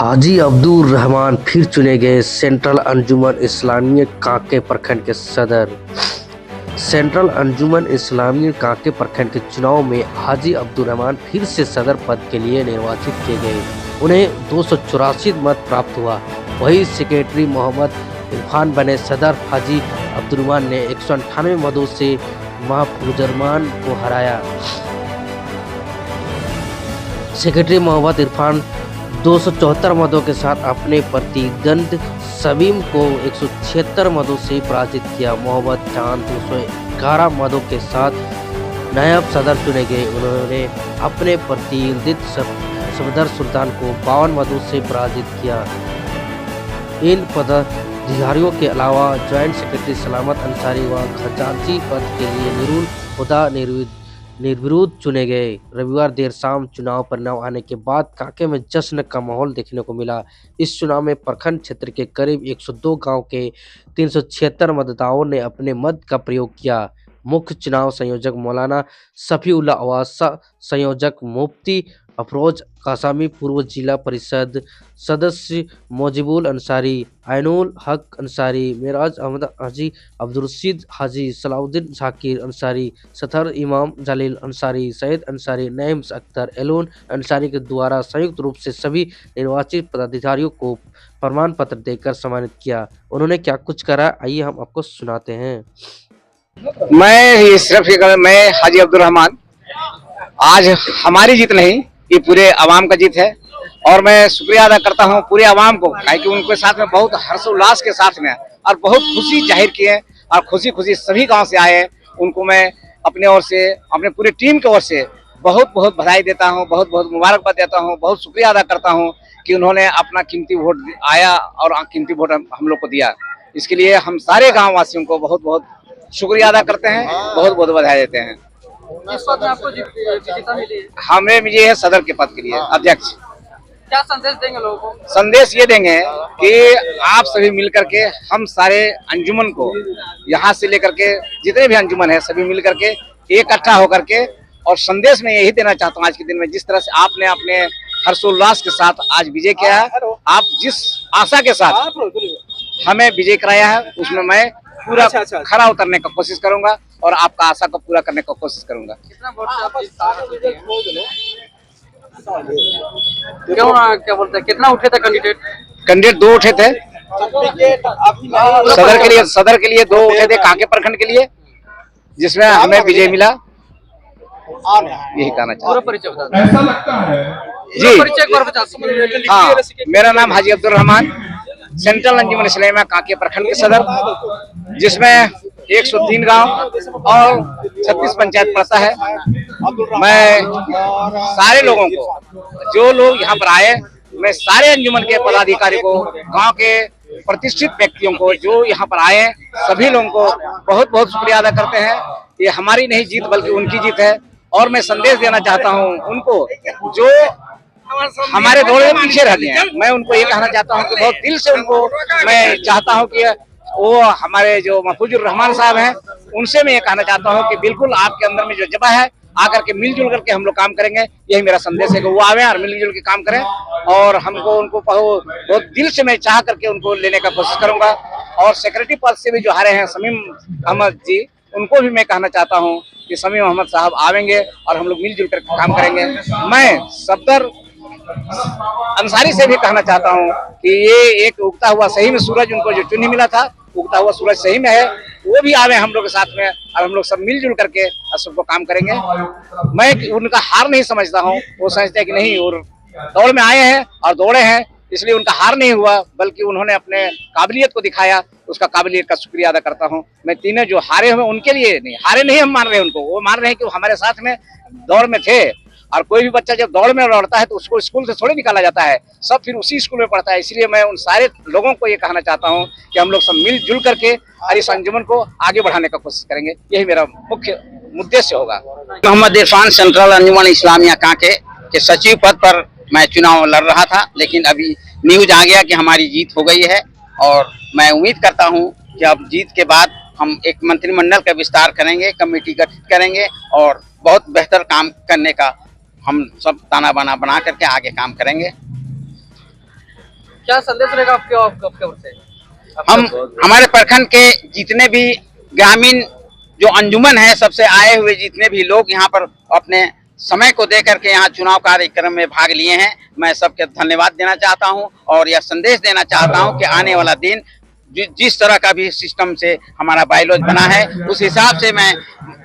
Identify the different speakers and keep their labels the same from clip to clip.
Speaker 1: हाजी अब्दुल रहमान फिर चुने गए सेंट्रल अंजुमन इस्लामिया कांके प्रखंड के सदर। सेंट्रल अंजुमन इस्लामिया कांके प्रखंड के चुनाव में हाजी अब्दुल रहमान फिर से सदर पद के लिए निर्वाचित किए गए। उन्हें 284 मत प्राप्त हुआ। वही सेक्रेटरी मोहम्मद इरफान बने सदर। हाजी अब्दुल रहमान ने 198 मतों से महफूजरमान को हराया। सेक्रेटरी मोहम्मद इरफान 274 मतों के साथ अपने प्रतिद्वंद शमीम को 176 मतों से पराजित किया। मोहम्मद चांद 211 मतों के साथ नायब सदर चुने गए। उन्होंने अपने प्रतिद्वंदी सफदर सुल्तान को 52 मतों से पराजित किया। इन पदाधिकारियों के अलावा ज्वाइंट सेक्रेटरी सलामत अंसारी व खजांची पद के लिए नुरुल हुदा निर्विरोध चुने गए। रविवार देर शाम चुनाव परिणाम आने के बाद कांके में जश्न का माहौल देखने को मिला। इस चुनाव में प्रखंड क्षेत्र के करीब 102 गांव के 376 मतदाताओं ने अपने मत का प्रयोग किया। मुख्य चुनाव संयोजक मौलाना शफीउल्लाह अवास, संयोजक मुफ्ती अफरोज कासमी, पूर्व जिला परिषद सदस्य मोजिबुल अंसारी, आइनुल हक अंसारी, मेराज अहमद हाजी, अब्दुल रशीद हाजी, सलाउद्दीन जाकिर अंसारी, सथर इमाम जलील अंसारी, सैयद अंसारी, नईम अख्तर, एलोन अंसारी के द्वारा संयुक्त रूप से सभी निर्वाचित पदाधिकारियों को प्रमाण पत्र देकर सम्मानित किया। उन्होंने क्या कुछ करा, आइए हम आपको सुनाते हैं।
Speaker 2: मैं हाजी अब्दुल रहमान, आज हमारी जीत नहीं, ये पूरे अवाम का जीत है और मैं शुक्रिया अदा करता हूँ पूरे अवाम को, क्योंकि उनके साथ में बहुत हर्षोल्लास के साथ में और बहुत खुशी जाहिर की है और खुशी खुशी सभी गांव से आए। उनको मैं अपने ओर से, अपने पूरी टीम की ओर से बहुत बहुत बधाई देता हूँ, बहुत बहुत मुबारकबाद देता हूँ, बहुत शुक्रिया अदा करता हूँ कि उन्होंने अपना कीमती वोट आया और कीमती वोट हम लोग को दिया। इसके लिए हम सारे गाँव वासियों को बहुत बहुत शुक्रिया अदा करते हैं, बहुत बहुत बधाई देते हैं।
Speaker 3: इस पद में आपको विजेता मिली है।
Speaker 2: हमें मिली है सदर के पद के लिए अध्यक्ष।
Speaker 3: क्या संदेश देंगे लोगों को?
Speaker 2: संदेश ये देंगे कि आप सभी मिलकर के, हम सारे अंजुमन को, यहाँ से लेकर के जितने भी अंजुमन है सभी मिलकर के इकट्ठा होकर के, और संदेश में यही देना चाहता हूँ आज के दिन में, जिस तरह से आपने अपने हर्षोल्लास के साथ आज विजय किया है, आप जिस आशा के साथ हमें विजय कराया है, उसमें मैं पूरा खरा उतरने का कोशिश करूंगा और आपका आशा को पूरा करने का कोशिश करूंगा।
Speaker 3: कितना वोट से आप क्या बोलते हैं, कितना उठे थे कैंडिडेट?
Speaker 2: 2 उठे थे सदर के लिए 2 उठे थे कांके प्रखंड के लिए, जिसमें हमें विजय मिला। यही कहना चाहता हूं।
Speaker 3: परिचय बता जी।
Speaker 2: हाँ, मेरा नाम हाजी अब्दुल रहमान, सेंट्रल अंजुमन इस्लामिया कांके प्रखंड के सदर, जिसमें 103 गांव और 36 पंचायत पड़ता है। मैं सारे लोगों को, जो लोग यहाँ पर आए, मैं सारे अंजुमन के पदाधिकारी को, गांव के प्रतिष्ठित व्यक्तियों को जो यहाँ पर आए, सभी लोगों को बहुत बहुत शुक्रिया अदा करते हैं। ये हमारी नहीं जीत बल्कि उनकी जीत है। और मैं संदेश देना चाहता हूँ उनको, जो हमारे दौड़ में पीछे रह गए हैं, मैं उनको ये कहना चाहता हूँ कि बहुत दिल से उनको मैं चाहता हूँ कि वो हमारे जो महफूजुर रहमान साहब हैं, उनसे मैं ये कहना चाहता हूँ कि बिल्कुल आपके अंदर में जो जज्बा है, आकर के मिलजुल करके हम लोग काम करेंगे। यही मेरा संदेश है कि वो आवे और मिलजुल के काम करें, और हमको उनको बहुत दिल से मैं चाह करके उनको लेने का कोशिश करूंगा। और सेक्रेटरी पद से भी जो हारे हैं शमीम अहमद जी, उनको भी मैं कहना चाहता हूँ कि शमीम अहमद साहब आवेंगे और हम लोग मिलजुल कर काम करेंगे। मैं सफदर अंसारी से भी कहना चाहता हूँ कि ये एक उगता हुआ सही में सूरज, उनको जो चुनी मिला था, उगता हुआ सूरज सही में है, वो भी आवे हम लोग के साथ में और हम लोग सब मिलजुल करके सबको काम करेंगे। मैं उनका हार नहीं समझता हूँ, वो समझते हैं कि नहीं, और दौड़ में आए हैं और दौड़े हैं, इसलिए उनका हार नहीं हुआ, बल्कि उन्होंने अपने काबिलियत को दिखाया। उसका काबिलियत का शुक्रिया अदा करता हूँ। मैं तीनों जो हारे हुए उनके लिए नहीं, हारे नहीं हम मान रहे हैं उनको, वो मान रहे हैं कि वो हमारे साथ में दौड़ में थे। और कोई भी बच्चा जब दौड़ में लौटता है तो उसको स्कूल से थोड़े निकाला जाता है, सब फिर उसी स्कूल में पढ़ता है। इसलिए मैं उन सारे लोगों को ये कहना चाहता हूँ कि हम लोग सब मिलजुल करके और इस अंजुमन को आगे बढ़ाने का कोशिश करेंगे। यही मेरा मुख्य उद्देश्य होगा।
Speaker 4: मोहम्मद इरफान, सेंट्रल अंजुमन इस्लामिया कांके के सचिव पद पर मैं चुनाव लड़ रहा था, लेकिन अभी न्यूज आ गया कि हमारी जीत हो गई है, और मैं उम्मीद करता हूँ कि अब जीत के बाद हम एक मंत्रिमंडल का विस्तार करेंगे, कमेटी गठित करेंगे और बहुत बेहतर काम करने का हम सब ताना बाना बना करके आगे काम करेंगे।
Speaker 3: क्या संदेश रहेगा आपके ओर से?
Speaker 4: हम हमारे प्रखंड के जितने भी ग्रामीण जो अंजुमन है, सबसे आए हुए जितने भी लोग यहाँ पर अपने समय को दे करके यहाँ चुनाव कार्यक्रम में भाग लिए हैं, मैं सबके धन्यवाद देना चाहता हूँ और यह संदेश देना चाहता हूँ कि आने वाला दिन जिस तरह का भी सिस्टम से हमारा बायलॉज बना है, उस हिसाब से मैं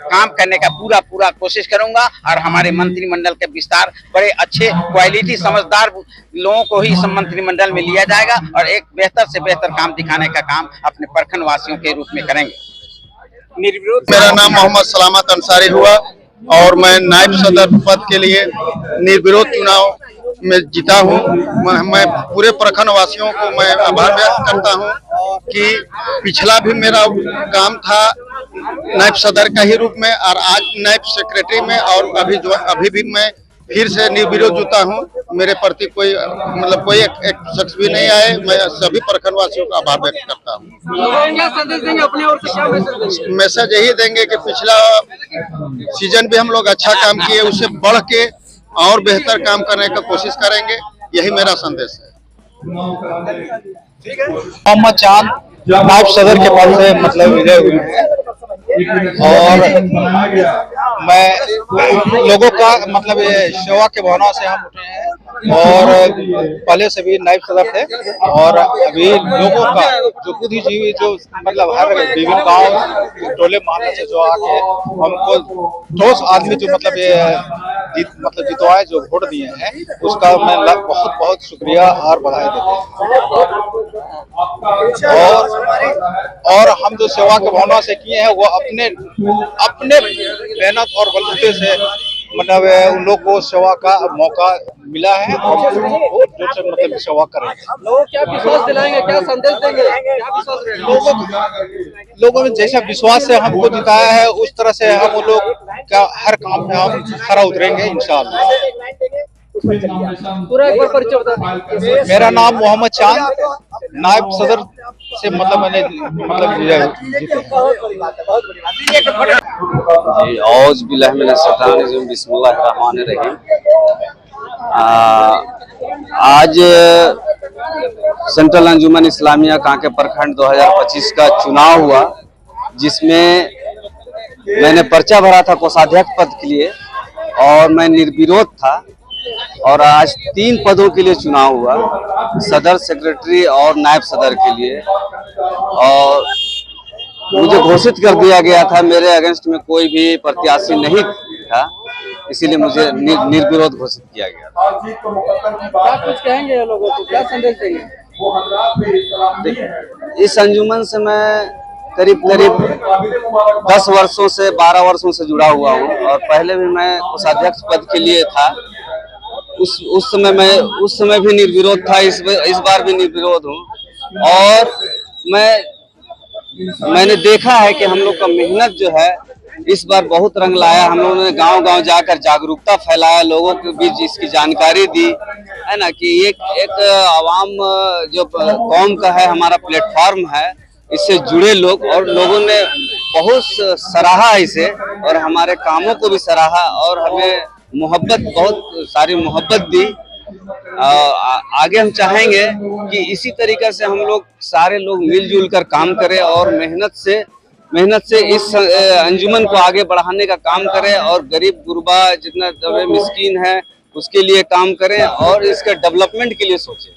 Speaker 4: काम करने का पूरा कोशिश करूंगा और हमारे मंत्रिमंडल के विस्तार बड़े अच्छे क्वालिटी समझदार लोगों को ही इस मंत्रिमंडल में लिया जाएगा और एक बेहतर से बेहतर काम दिखाने का काम अपने प्रखंड वासियों के रूप में करेंगे।
Speaker 5: मेरा नाम मोहम्मद सलामत अंसारी हुआ और मैं नायब सदर पद के लिए निर्विरोध चुनाव में जीता हूँ। मैं पूरे प्रखंड वासियों को मैं आभार व्यक्त करता हूँ कि पिछला भी मेरा काम था नायब सदर का ही रूप में और आज नायब सेक्रेटरी में, और अभी भी मैं फिर से निर्विरोध जुटा हूँ। मेरे प्रति कोई एक शख्स भी नहीं आए। मैं सभी प्रखंड वासियों का आभार व्यक्त करता हूँ।
Speaker 3: क्या संदेश देंगे अपने ओर से? क्या मैसेज देंगे?
Speaker 5: मैसेज यही देंगे कि पिछला सीजन भी हम लोग अच्छा काम किए, उससे बढ़ के और बेहतर काम करने का कोशिश करेंगे। यही मेरा संदेश है।
Speaker 6: मोहम्मद चांद नायब सदर के पद से विजय हुए हैं और मैं लोगों का ये सेवा के भावना से हम उठे हैं और पहले से भी नायब सदर थे और अभी लोगों का जो बुद्धिजीवी जो हर विभिन्न गांव टोले मोहल्ले से जो आके हमको ठोस आदमी जो जितवाए जो वोट दिए हैं, उसका मैं बहुत शुक्रिया और बधाई देता हूँ। और हम जो सेवा के भावना से किए हैं वो अपने मेहनत और बलबूते से उन लोग को सेवा का मौका मिला है और वो जो से सेवा करेंगे।
Speaker 3: लोग क्या विश्वास दिलाएंगे, क्या संदेश देंगे, क्या विश्वास रहेगा?
Speaker 6: लोगों ने जैसा विश्वास से हमको जिताया है, उस तरह से हम लोग का हर काम में हम खरा उतरेंगे इंशाअल्लाह।
Speaker 3: पूरा एक बार परिचय बता।
Speaker 6: मेरा नाम मोहम्मद चांद, नायब सदर से मैंने
Speaker 7: औज बिल्लाह मिनश शैतानिर रजीम, बिस्मिल्लाहिर्रहमानिर्रहीम। आज सेंट्रल अंजुमन इस्लामिया कांके प्रखंड 2025 का चुनाव हुआ, जिसमें मैंने पर्चा भरा था कोषाध्यक्ष पद के लिए और मैं निर्विरोध था। और आज 3 पदों के लिए चुनाव हुआ, सदर, सेक्रेटरी और नायब सदर के लिए। और मुझे घोषित कर दिया गया था, मेरे अगेंस्ट में कोई भी प्रत्याशी नहीं था, इसीलिए मुझे निर्विरोध घोषित किया गया था।
Speaker 3: क्या कुछ कहेंगे लोगों को, क्या संदेश देंगे?
Speaker 7: इस अंजुमन से मैं करीब 10 वर्षों से 12 वर्षों से जुड़ा हुआ हूँ और पहले भी मैं कोषाध्यक्ष पद के लिए था। उस समय भी निर्विरोध था, इस बार भी निर्विरोध हूँ। और मैंने देखा है कि हम लोग का मेहनत जो है इस बार बहुत रंग लाया। हम लोगों ने गांव-गांव जाकर जागरूकता फैलाया, लोगों के बीच इसकी जानकारी दी, है ना, कि एक आवाम जो कौम का है, हमारा प्लेटफॉर्म है, इससे जुड़े लोग, और लोगों ने बहुत सराहा इसे और हमारे कामों को भी सराहा और हमें बहुत सारी मोहब्बत दी। आगे हम चाहेंगे कि इसी तरीके से हम लोग सारे लोग मिलजुल कर काम करें और मेहनत से इस अंजुमन को आगे बढ़ाने का काम करें और गरीब गुरबा जितना मिस्कीन है उसके लिए काम करें और इसके डेवलपमेंट के लिए सोचें।